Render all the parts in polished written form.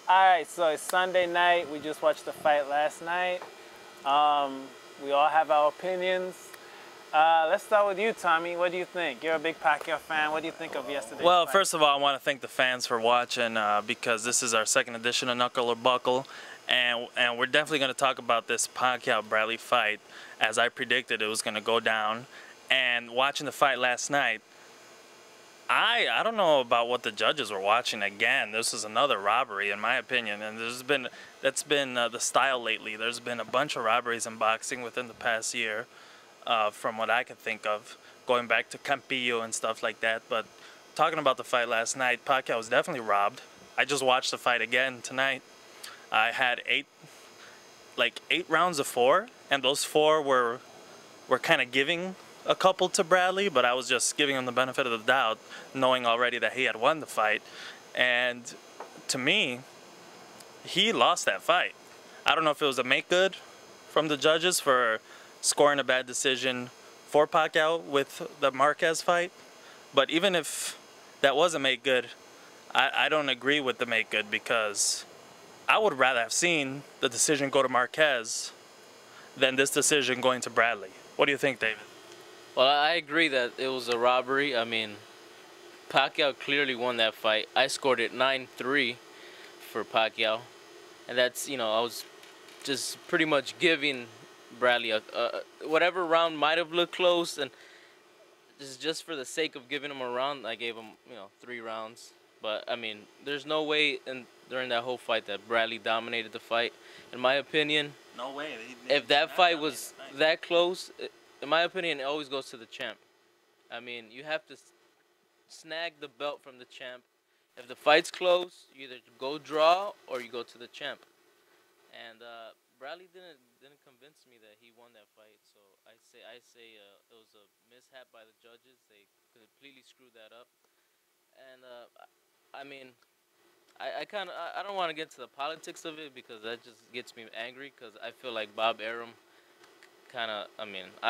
Alright, so it's Sunday night. We just watched the fight last night. We all have our opinions. Let's start with you, Tommy. What do you think? You're a big Pacquiao fan. What do you think of yesterday's fight? First of all, I want to thank the fans for watching because this is our second edition of Knuckle or Buckle. And we're definitely going to talk about this Pacquiao-Bradley fight. As I predicted, it was going to go down. And watching the fight last night, I don't know about what the judges were watching. Again, this is another robbery in my opinion, and that's been the style lately. There's been a bunch of robberies in boxing within the past year, from what I can think of, going back to Pacquiao and stuff like that. But talking about the fight last night, Pacquiao was definitely robbed. I just watched the fight again tonight. I had eight rounds of 4, and those 4 were kind of giving a couple to Bradley, but I was just giving him the benefit of the doubt, knowing already that he had won the fight. And to me, he lost that fight. I don't know if it was a make good from the judges for scoring a bad decision for Pacquiao with the Marquez fight, but even if that was a make good, I don't agree with the make good, because I would rather have seen the decision go to Marquez than this decision going to Bradley. What do you think, David? Well, I agree that it was a robbery. I mean, Pacquiao clearly won that fight. I scored it 9-3 for Pacquiao. And that's, I was just pretty much giving Bradley whatever round might have looked close. And just for the sake of giving him a round, I gave him, 3 rounds. But, I mean, there's no way during that whole fight that Bradley dominated the fight. In my opinion, no way. If that fight was that close, in my opinion, it always goes to the champ. I mean, you have to snag the belt from the champ. If the fight's close, you either go draw or you go to the champ. And Bradley didn't convince me that he won that fight. So I say it was a mishap by the judges. They completely screwed that up. And I mean, I don't want to get to the politics of it, because that just gets me angry, because I feel like Bob Arum I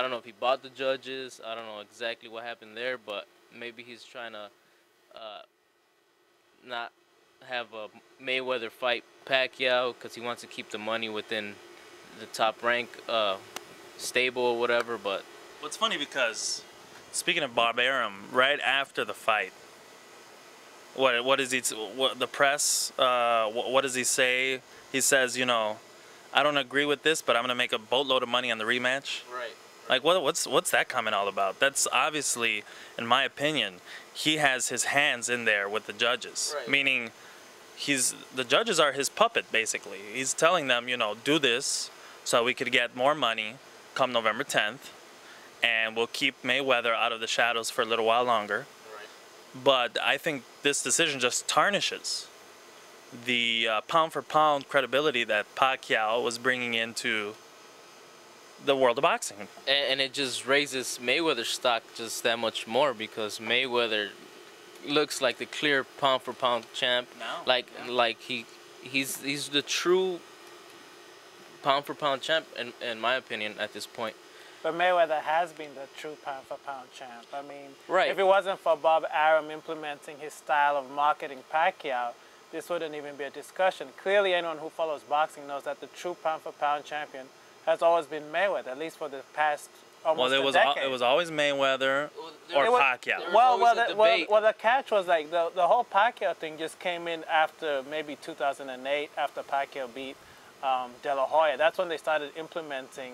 don't know if he bought the judges. I don't know exactly what happened there, but maybe he's trying to not have a Mayweather fight Pacquiao, because he wants to keep the money within the top rank stable or whatever. But what's funny, because speaking of Bob Arum, right after the fight, what is he? What the press? What does he say? He says, I don't agree with this, but I'm gonna make a boatload of money on the rematch. Right. Like, what's that comment all about? That's obviously, in my opinion, he has his hands in there with the judges. Right. Meaning, the judges are his puppet, basically. He's telling them, do this so we could get more money come November 10th, and we'll keep Mayweather out of the shadows for a little while longer. Right. But I think this decision just tarnishes the pound-for-pound credibility that Pacquiao was bringing into the world of boxing. And it just raises Mayweather's stock just that much more, because Mayweather looks like the clear pound-for-pound champ. Like he's the true pound-for-pound champ, in my opinion, at this point. But Mayweather has been the true pound-for-pound champ. I mean, right. If it wasn't for Bob Arum implementing his style of marketing Pacquiao, this wouldn't even be a discussion. Clearly, anyone who follows boxing knows that the true pound-for-pound champion has always been Mayweather, at least for the past almost a decade. It was always Mayweather or Pacquiao. Well, the catch was like the whole Pacquiao thing just came in after maybe 2008, after Pacquiao beat De La Hoya. That's when they started implementing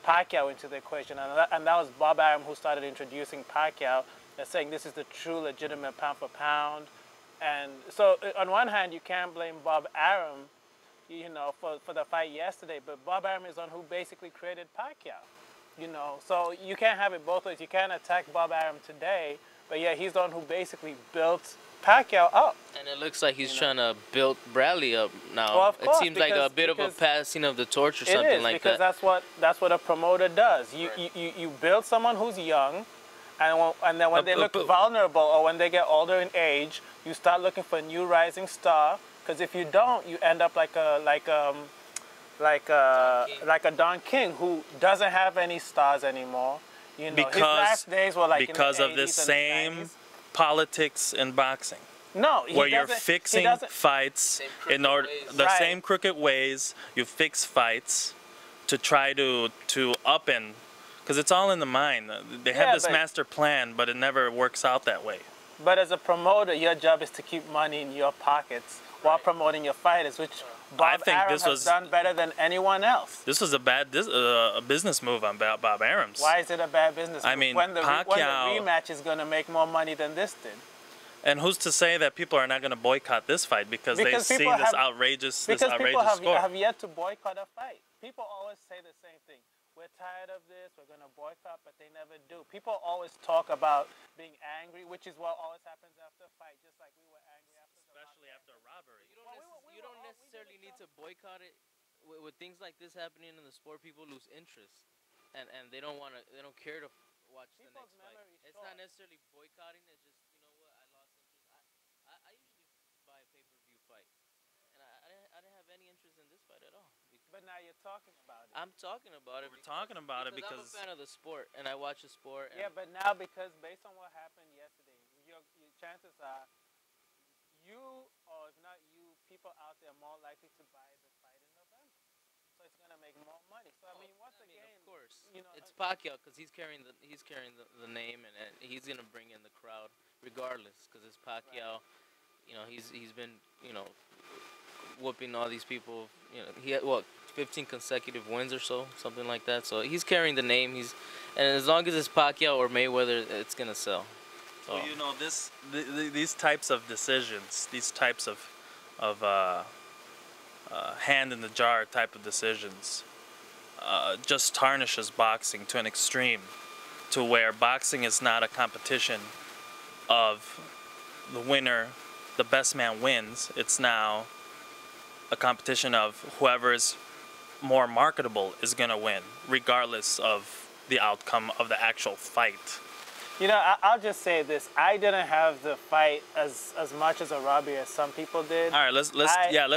Pacquiao into the equation, and that was Bob Arum who started introducing Pacquiao and saying this is the true legitimate pound-for-pound. And so, on one hand, you can't blame Bob Arum, for the fight yesterday, but Bob Arum is the one who basically created Pacquiao, So you can't have it both ways. You can't attack Bob Arum today, but yeah, he's the one who basically built Pacquiao up. And it looks like he's trying to build Bradley up now. Well, of course, it seems like a bit of a passing of the torch or something like that. Because that's what a promoter does. You build someone who's young, and then when they look vulnerable or when they get older in age, you start looking for a new rising star. Because if you don't, you end up like a Don King who doesn't have any stars anymore. His last days were like because in the of the 80s same and 90s. politics in boxing. No, he where you're doesn't- he fixing doesn't- fights Same in crooked order ways. the Right. same crooked ways. You fix fights to try to up and because it's all in the mind. They have Yeah, this but- master plan, but it never works out that way. But as a promoter, your job is to keep money in your pockets while promoting your fighters, which Bob think Arum this has was- done better than anyone else. This was a business move on Bob Arum's. Why is it a bad business? I move? mean, when the Pacquiao- rematch is going to make more money than this did. And who's to say that people are not going to boycott this fight because they've Because seen people this have- outrageous Because people score? have yet to boycott a fight. People always say the same thing. We're tired of this, we're going to boycott, but they never do. People always talk about being angry, which is what always happens after a fight, just like we were angry after the Especially after a robbery. You don't necessarily need to boycott it. With things like this happening in the sport, people lose interest, and they don't care to watch the People's next fight. memory is It's short. not necessarily boycotting. It's just, you know what, I lost interest. I usually buy a pay-per-view fight, and I didn't have any interest in this fight at all. But now you're talking about it. I'm talking about it. We're talking about it I'm a because fan of the sport, and I watch the sport. And Yeah, but now because based on what happened yesterday, your chances are you, or if not you, people out there are more likely to buy the fight in November. So it's going to make more money. So I mean, once again, of course, you know, it's Pacquiao because he's carrying the name, and he's gonna bring in the crowd regardless because it's Pacquiao. You know, he's been whooping all these people. You know, he had 15 consecutive wins or so, something like that. So he's carrying the name. And as long as it's Pacquiao or Mayweather, it's gonna sell. So well, you know, these types of decisions, these types of hand in the jar type of decisions, just tarnishes boxing to an extreme, to where boxing is not a competition of the winner, the best man wins. It's now a competition of whoever is more marketable is gonna win, regardless of the outcome of the actual fight. You know, I'll just say this: I didn't have the fight as much as a robbery as some people did. All right, let's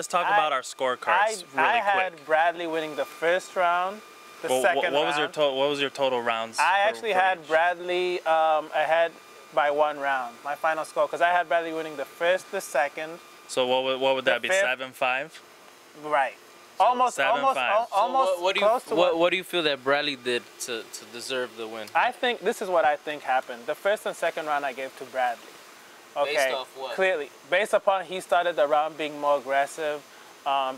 talk about our scorecards really I quick. had Bradley winning the first round, the second what round. what was your total rounds? I actually had each? Bradley ahead by 1 round. My final score, because I had Bradley winning the first, the second. So what would that be? fifth- 7-5. Right. Almost 7-5. almost close to what do you feel that Bradley did to deserve the win? I think this is what I think happened. The first and second round I gave to Bradley. Okay. Based off what? Clearly, based upon he started the round being more aggressive,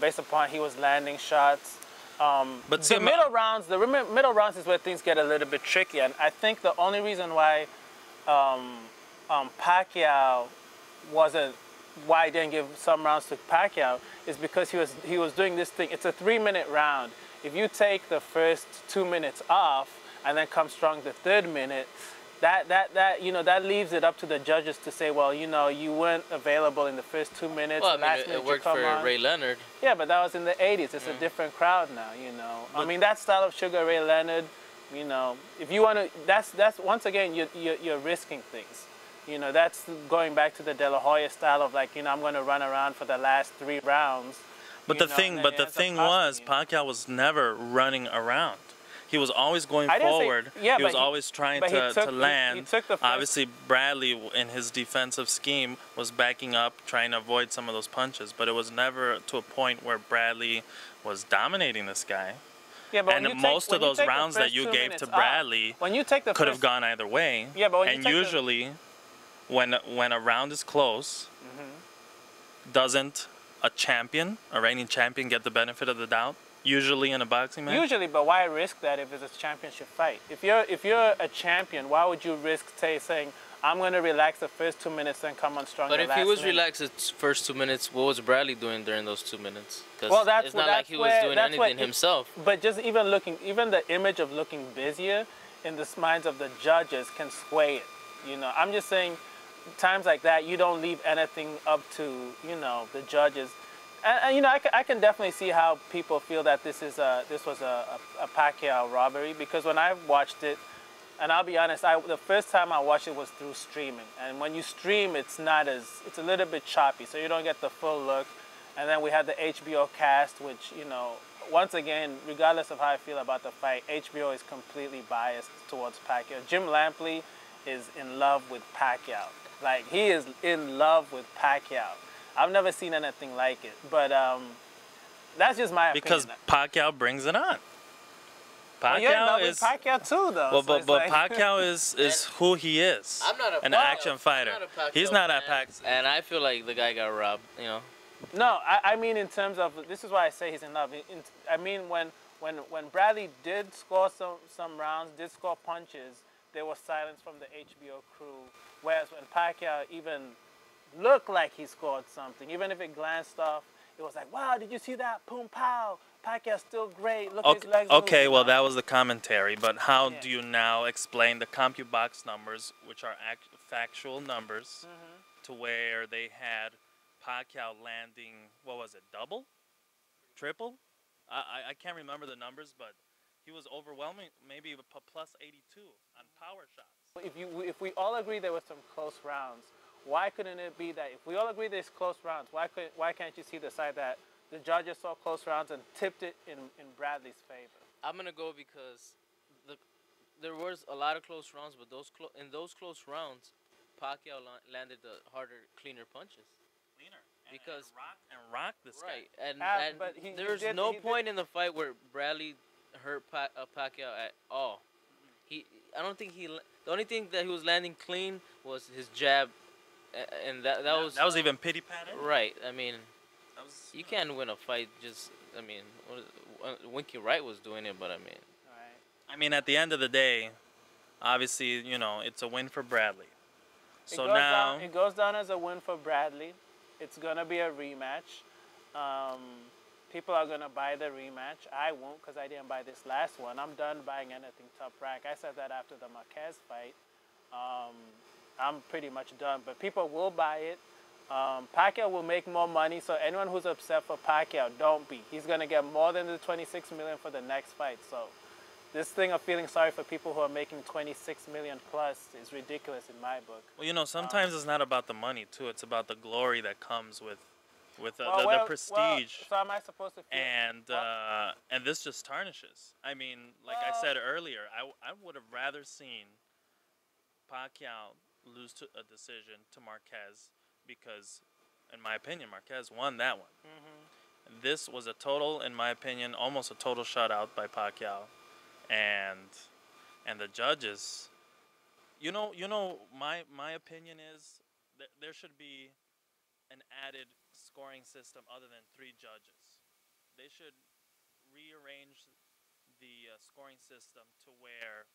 based upon he was landing shots. But see, the middle rounds is where things get a little bit tricky, and I think the only reason why Pacquiao wasn't, why I didn't give some rounds to Pacquiao is because he was doing this thing. It's a 3-minute round. If you take the first 2 minutes off and then come strong the third minute, that leaves it up to the judges to say, well, you know, you weren't available in the first 2 minutes. Well, the I last mean, minute it you worked come for on. Ray Leonard. Yeah, but that was in the 80s. It's a different crowd now, you know. I mean, that style of Sugar Ray Leonard, you know, if you want to, that's once again, you're risking things. You know, that's going back to the De La Hoya style of like, you know, I'm going to run around for the last 3 rounds. But the thing was, Pacquiao was never running around. He was always going forward. He was always trying to land. He took the first, Obviously, Bradley, in his defensive scheme, was backing up, trying to avoid some of those punches. But it was never to a point where Bradley was dominating this guy. yeah, but And when you most take, of those when you take the rounds that first you 2 gave minutes to off, Bradley when you take the could have first, gone either way. Yeah, but when you and take usually, when a round is close, doesn't a champion, a reigning champion, get the benefit of the doubt? Usually in a boxing match. Usually, but why risk that if it's a championship fight? If you're a champion, why would you risk saying I'm going to relax the first 2 minutes and come on strong? But the if last he was minute? relaxed the first 2 minutes, what was Bradley doing during those 2 minutes? Because Well, that's it's not that's like he was where- doing that's where anything himself. But just even the image of looking busier in the minds of the judges can sway it. You know, I'm just saying, times like that, you don't leave anything up to, you know, the judges. And you know, I can definitely see how people feel that this was a Pacquiao robbery, because when I watched it, and I'll be honest, the first time I watched it was through streaming. And when you stream, it's a little bit choppy, so you don't get the full look. And then we had the HBO cast, which, you know, once again, regardless of how I feel about the fight, HBO is completely biased towards Pacquiao. Jim Lampley is in love with Pacquiao. Like, he is in love with Pacquiao. I've never seen anything like it. But that's just my Because opinion. Pacquiao brings it on. Well, you're in love Pacquiao with is Pacquiao too, though. well, so but it's but like- Pacquiao is who he is. I'm not a an Pacquiao- action fighter. I'm not a Pacquiao He's not a fan, Pac. and I feel like the guy got robbed. You know. No, I mean in terms of, this is why I say he's in love. I mean when Bradley did score some rounds, did score punches, there was silence from the HBO crew. Whereas when Pacquiao even looked like he scored something, even if it glanced off, it was like, wow, did you see that? Boom, pow. Pacquiao's still great. Look at his legs Okay, moving, well you know? that was the commentary, but how Yeah. do you now explain the CompuBox numbers, which are factual numbers, to where they had Pacquiao landing, what was it, double, triple? I can't remember the numbers, but he was overwhelming, maybe a plus 82 on power shots. If we all agree there were some close rounds, why couldn't it be that if we all agree there's close rounds, why can't you see the side that the judges saw close rounds and tipped it in Bradley's favor? I'm gonna go because there was a lot of close rounds, but in those close rounds, Pacquiao landed the harder, cleaner punches. Cleaner. Because rock this right, guy. and but there's no point in the fight where Bradley hurt Pacquiao at all. I don't think the only thing that he was landing clean was his jab, and that was even pity patted. right. I mean, That was, you can't win a fight just. I mean, Winky Wright was doing it, but I mean, I mean, at the end of the day, obviously, you know, it's a win for Bradley. So now it goes down as a win for Bradley. It's gonna be a rematch. People are gonna buy the rematch. I won't, because I didn't buy this last one. I'm done buying anything top rank. I said that after the Marquez fight. I'm pretty much done, but people will buy it. Pacquiao will make more money, so anyone who's upset for Pacquiao, don't be. He's gonna get more than the $26 million for the next fight. So this thing of feeling sorry for people who are making $26 million plus is ridiculous in my book. well, you know, sometimes it's not about the money too. It's about the glory that comes with the prestige. Well, so am I supposed to feel? And this just tarnishes. I mean, like I said earlier, I would have rather seen Pacquiao lose to a decision to Marquez, because, in my opinion, Marquez won that one. This was a total, in my opinion, almost a total shutout by Pacquiao, and the judges. You know, my opinion is that there should be an added scoring system other than 3 judges. They should rearrange the scoring system to where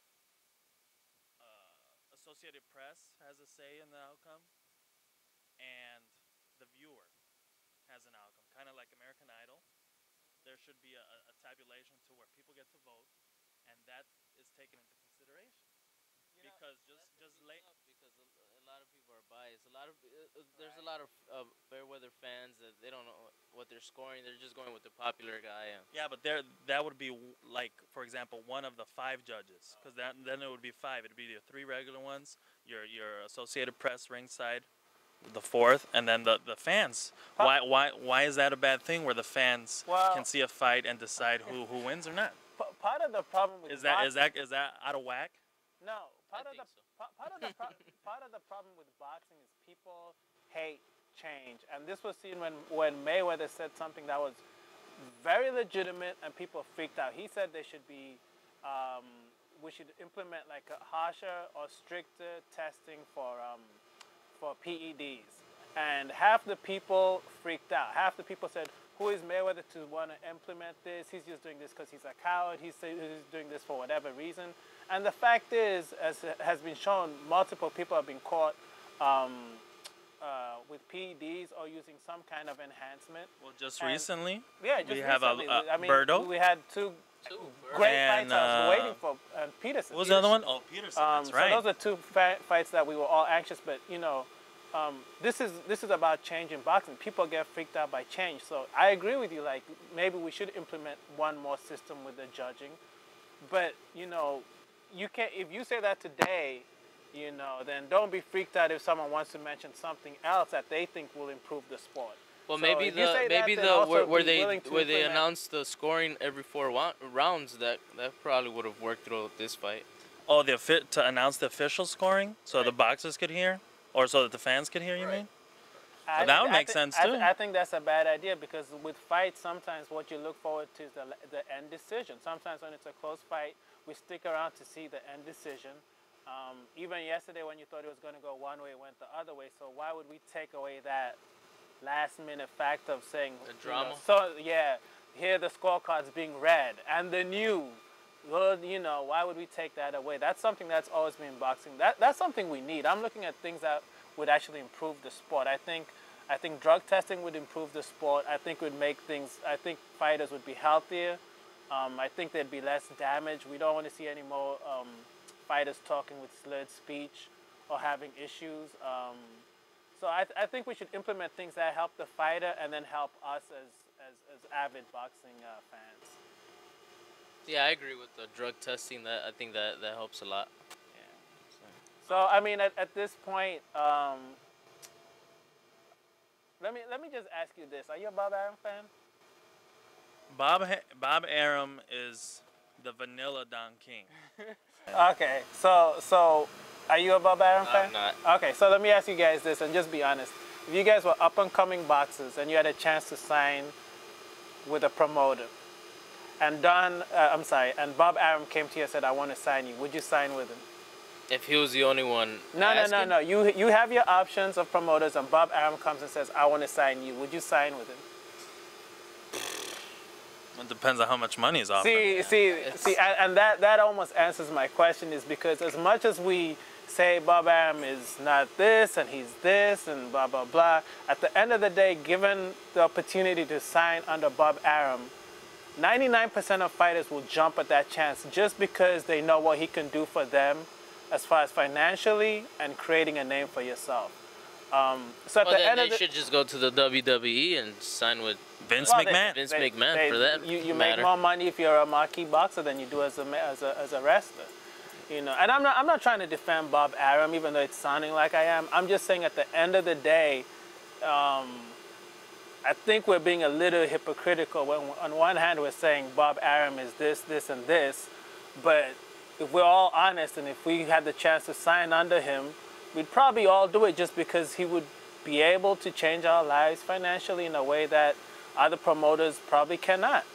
Associated Press has a say in the outcome, and the viewer has an outcome, kind of like American Idol. There should be a tabulation to where people get to vote, and that is taken into consideration. Because just late. Because a lot of people are biased. There's a lot of fair-weather fans that they don't know what they're scoring. They're just going with the popular guy. Yeah, but that would be like, for example, one of the 5 judges, because then it would be 5. It'd be the 3 regular ones, your Associated Press ringside, the 4th, and then the fans. Why is that a bad thing? Where the fans can see a fight and decide who wins or not? Part of the problem with Is that out of whack? No, part I of think the problem with boxing is people hate change, and this was seen when Mayweather said something that was very legitimate, and people freaked out. He said there should be, we should implement like a harsher or stricter testing for PEDs, and half the people freaked out. Half the people said, who is Mayweather to want to implement this? He's just doing this because he's a coward. He's doing this for whatever reason. And the fact is, as has been shown, multiple people have been caught with PEDs or using some kind of enhancement. Well, just recently, yeah, just we have recently. a I mean, Berto. we had two great And, fights I was waiting for, and Peterson. What was the other one? Oh, Peterson. That's right. So those are 2 fights that we were all anxious, but you know, this is about change in boxing. People get freaked out by change. So I agree with you. Like, maybe we should implement one more system with the judging. But you know, you can't. If you say that today, you know, then don't be freaked out if someone wants to mention something else that they think will improve the sport. Well, So maybe if you say that, then also where be willing to they implement- announced the scoring every 4 rounds, that probably would have worked through this fight. Oh, to announce the official scoring so the boxers could hear. Or so that the fans could hear, you mean? I That think- would I make thi- sense, I thi- too. I think that's a bad idea because with fights, sometimes what you look forward to is the end decision. Sometimes when it's a close fight, we stick around to see the end decision. Even yesterday when you thought it was going to go one way, it went the other way. So why would we take away that last minute fact of saying The drama? so yeah, here the scorecards being read and the new. Well, why would we take that away? That's something that's always been in boxing. That's something we need. I'm looking at things that would actually improve the sport. I think drug testing would improve the sport. I think fighters would be healthier. I think there'd be less damage. We don't want to see any more fighters talking with slurred speech or having issues. So I think we should implement things that help the fighter and then help us as avid boxing fans. Yeah, I agree with the drug testing. That I think that helps a lot. So I mean, at this point, let me just ask you this: are you a Bob Arum fan? Bob Arum is the vanilla Don King. Okay, so are you a Bob Arum fan? I'm not. Okay, so let me ask you guys this, and just be honest. If you guys were up and coming boxers and you had a chance to sign with a promoter, and Bob Arum came to you and said, "I want to sign you," would you sign with him? If he was the only one. No. asking? You have your options of promoters, and Bob Arum comes and says, "I want to sign you." Would you sign with him? It depends on how much money is offered. See, and that almost answers my question, is because as much as we say Bob Arum is not this and he's this and blah, blah, blah, at the end of the day, given the opportunity to sign under Bob Arum, 99% of fighters will jump at that chance just because they know what he can do for them as far as financially and creating a name for yourself. So at the end of they should just go to the WWE and sign with Vince Well, McMahon. Vince McMahon for that You matter. make more money if you're a marquee boxer than you do as a wrestler. And I'm not trying to defend Bob Arum, even though it's sounding like I am. I'm just saying at the end of the day, I think we're being a little hypocritical when on one hand we're saying Bob Arum is this, this, and this, but if we're all honest and if we had the chance to sign under him, we'd probably all do it just because he would be able to change our lives financially in a way that other promoters probably cannot.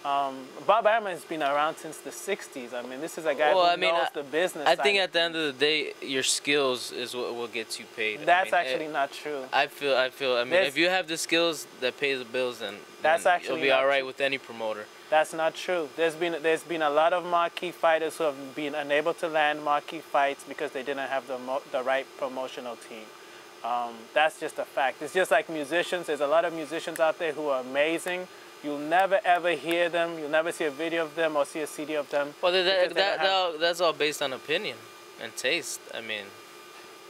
Bob Arum has been around since the 60s. I mean, this is a guy who knows the business. I think at the end of the day, your skills is what gets you paid. That's actually not true. I feel. I mean, if you have the skills that pay the bills, then actually you'll be all right with any promoter. That's not true. There's been a lot of marquee fighters who have been unable to land marquee fights because they didn't have the right promotional team. That's just a fact. It's just like musicians. There's a lot of musicians out there who are amazing. You'll never ever hear them. You'll never see a video of them or see a CD of them. Well, that's all based on opinion and taste. I mean,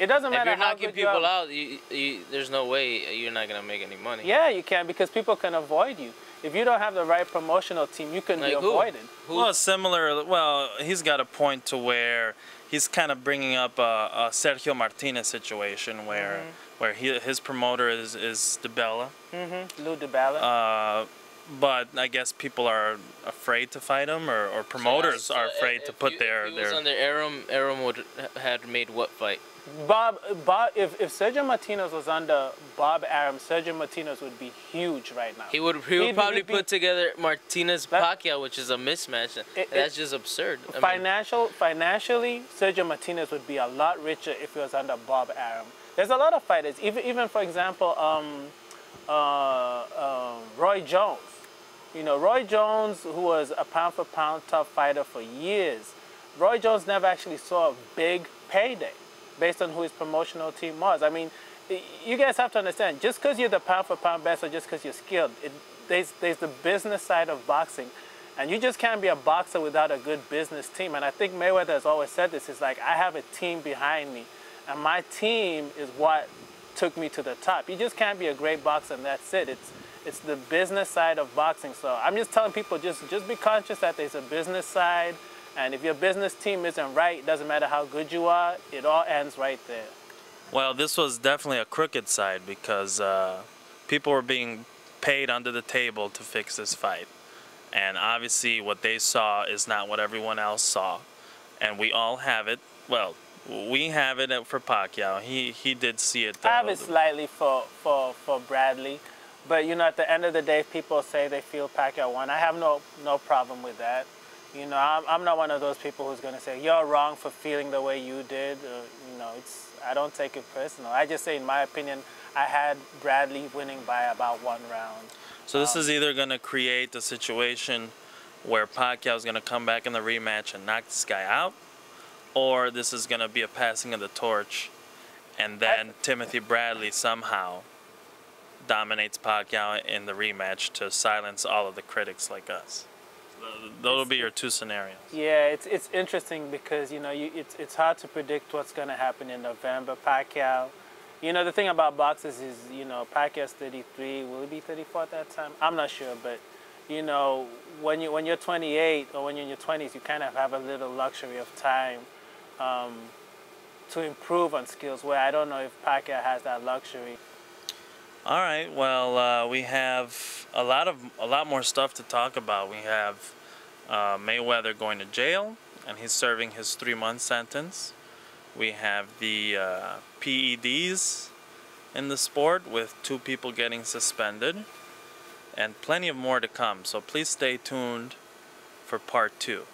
it doesn't matter if you're how knocking good people you are. out, there's no way you're not gonna make any money. Yeah, you can, because people can avoid you. If you don't have the right promotional team, you can be avoided. Well, similar. Well, he's got a point to where he's kind of bringing up a Sergio Martinez situation where his promoter is DiBella. Lou DiBella. But I guess people are afraid to fight him, or promoters are afraid to put their. If he was under Arum would had made what fight? If Sergio Martinez was under Bob Arum, Sergio Martinez would be huge right now. He would probably put together Martinez Pacquiao, which is a mismatch. That's just absurd. Financially, Sergio Martinez would be a lot richer if he was under Bob Arum. There's a lot of fighters, even for example, Roy Jones. Roy Jones, who was a pound-for-pound tough fighter for years, Roy Jones never actually saw a big payday based on who his promotional team was. I mean, you guys have to understand, just because you're the pound-for-pound best or just because you're skilled, there's the business side of boxing. And you just can't be a boxer without a good business team. And I think Mayweather has always said this. It's like, I have a team behind me, and my team is what took me to the top. You just can't be a great boxer and that's it. It's the business side of boxing. So I'm just telling people, just be conscious that there's a business side, and if your business team isn't right, it doesn't matter how good you are, it all ends right there. Well, this was definitely a crooked side because people were being paid under the table to fix this fight. And obviously what they saw is not what everyone else saw. And we all have it. Well, We have it for Pacquiao. He did see it. I have it slightly for Bradley, but you know, at the end of the day, if people say they feel Pacquiao won, I have no problem with that. You know, I'm not one of those people who's going to say you're wrong for feeling the way you did. You know, I don't take it personal. I just say, in my opinion, I had Bradley winning by about 1 round. So this is either going to create a situation where Pacquiao is going to come back in the rematch and knock this guy out, or this is going to be a passing of the torch, and then Timothy Bradley somehow dominates Pacquiao in the rematch to silence all of the critics like us. Those will be your 2 scenarios. Yeah, it's interesting because, you know, it's hard to predict what's going to happen in November. Pacquiao, you know, the thing about boxers is, you know, Pacquiao's 33. Will he be 34 at that time? I'm not sure, but, you know, when you're 28 or when you're in your 20s, you kind of have a little luxury of time to improve on skills, where I don't know if Pacquiao has that luxury. All right. Well, we have a lot more stuff to talk about. We have Mayweather going to jail, and he's serving his 3-month sentence. We have the PEDs in the sport, with 2 people getting suspended, and plenty of more to come. So please stay tuned for part 2.